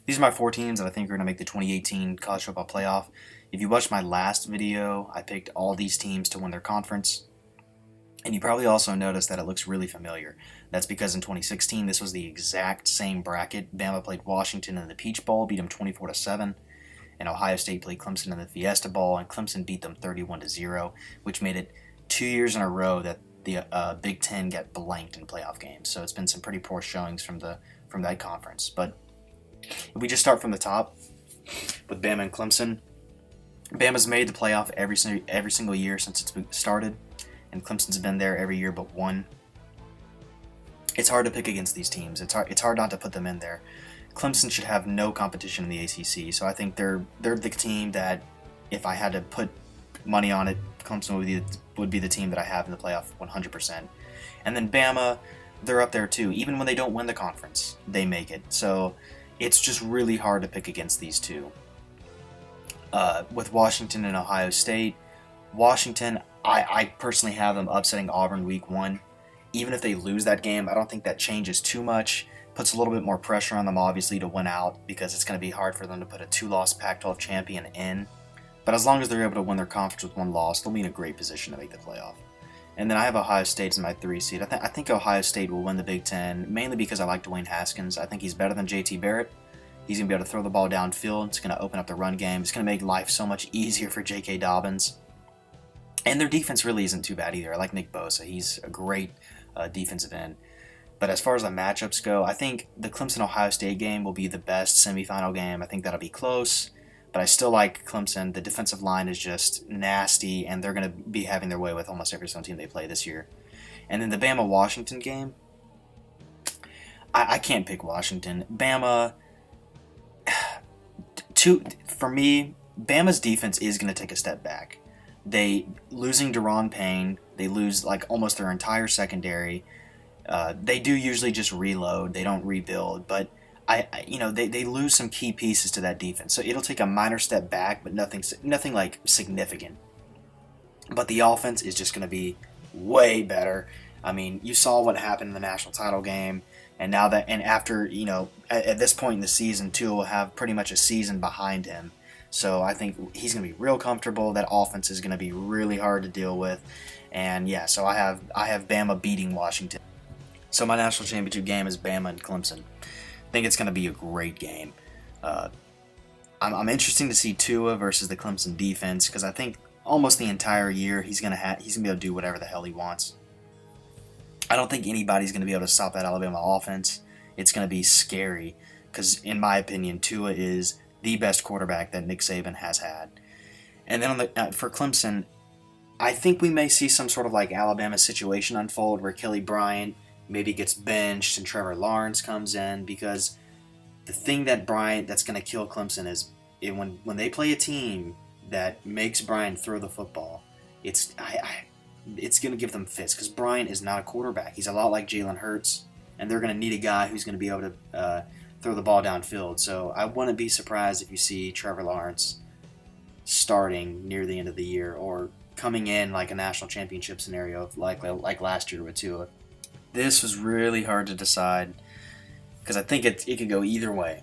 These are my four teams that I think are going to make the 2018 college football playoff. If you watched my last video, I picked all these teams to win their conference. And you probably also noticed that it looks really familiar. That's because in 2016, this was the exact same bracket. Bama played Washington in the Peach Bowl, beat them 24-7. And Ohio State played Clemson in the Fiesta Bowl, and Clemson beat them 31-0, which made it 2 years in a row that the Big Ten got blanked in playoff games. So it's been some pretty poor showings from that conference. But if we just start from the top with Bama and Clemson, Bama's made the playoff every single year since it's started, and Clemson's been there every year but one. It's hard to pick against these teams. It's hard not to put them in there. Clemson should have no competition in the ACC, so I think they're the team that, if I had to put money on it, Clemson would be the team that I have in the playoff 100%. And then Bama, they're up there too. Even when they don't win the conference, they make it. So it's just really hard to pick against these two. With Washington and Ohio State, Washington, I personally have them upsetting Auburn week 1. Even if they lose that game, I don't think that changes too much. Puts a little bit more pressure on them, obviously, to win out, because it's going to be hard for them to put a 2-loss Pac-12 champion in. But as long as they're able to win their conference with 1 loss, they'll be in a great position to make the playoff. And then I have Ohio State as my 3 seed. I think Ohio State will win the Big Ten, mainly because I like Dwayne Haskins. I think he's better than J.T. Barrett. He's going to be able to throw the ball downfield. It's going to open up the run game. It's going to make life so much easier for J.K. Dobbins. And their defense really isn't too bad either. I like Nick Bosa. He's a great defensive end. But as far as the matchups go, I think the Clemson-Ohio State game will be the best semifinal game. I think that'll be close. But I still like Clemson. The defensive line is just nasty, and they're going to be having their way with almost every single team they play this year. And then the Bama-Washington game, I can't pick Washington. Bama, for me, Bama's defense is going to take a step back. Losing Daron Payne, they lose like almost their entire secondary. They do usually just reload. They don't rebuild, but they lose some key pieces to that defense. So it'll take a minor step back, but nothing like significant. But the offense is just going to be way better. I mean, you saw what happened in the national title game, and after at this point in the season, Tua will have pretty much a season behind him. So I think he's going to be real comfortable. That offense is going to be really hard to deal with, and yeah, so I have Bama beating Washington. So my national championship game is Bama and Clemson. I think it's going to be a great game. I'm interested to see Tua versus the Clemson defense, because I think almost the entire year he's going to be able to do whatever the hell he wants. I don't think anybody's going to be able to stop that Alabama offense. It's going to be scary, because in my opinion, Tua is the best quarterback that Nick Saban has had. And then for Clemson, I think we may see some sort of like Alabama situation unfold where Kelly Bryant maybe gets benched and Trevor Lawrence comes in, because the thing that's going to kill Clemson is when they play a team that makes Bryant throw the football, it's going to give them fits, because Bryant is not a quarterback. He's a lot like Jalen Hurts, and they're going to need a guy who's going to be able to throw the ball downfield. So I wouldn't be surprised if you see Trevor Lawrence starting near the end of the year, or coming in like a national championship scenario like last year with Tua. This was really hard to decide, because I think it could go either way.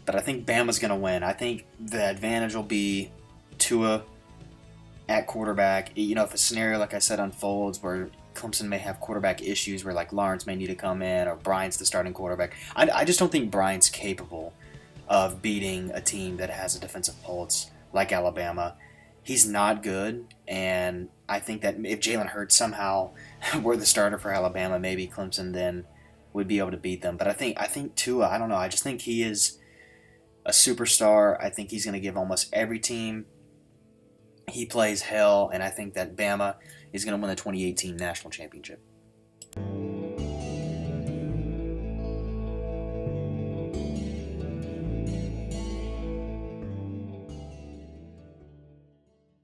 But I think Bama's going to win. I think the advantage will be Tua at quarterback. If a scenario, like I said, unfolds where Clemson may have quarterback issues, where like Lawrence may need to come in, or Bryant's the starting quarterback, I just don't think Bryant's capable of beating a team that has a defensive pulse like Alabama. He's not good, and I think that if Jalen Hurts somehow were the starter for Alabama, maybe Clemson then would be able to beat them. But I think Tua, I don't know, I just think he is a superstar. I think he's going to give almost every team he plays hell, and I think that Bama is going to win the 2018 national championship.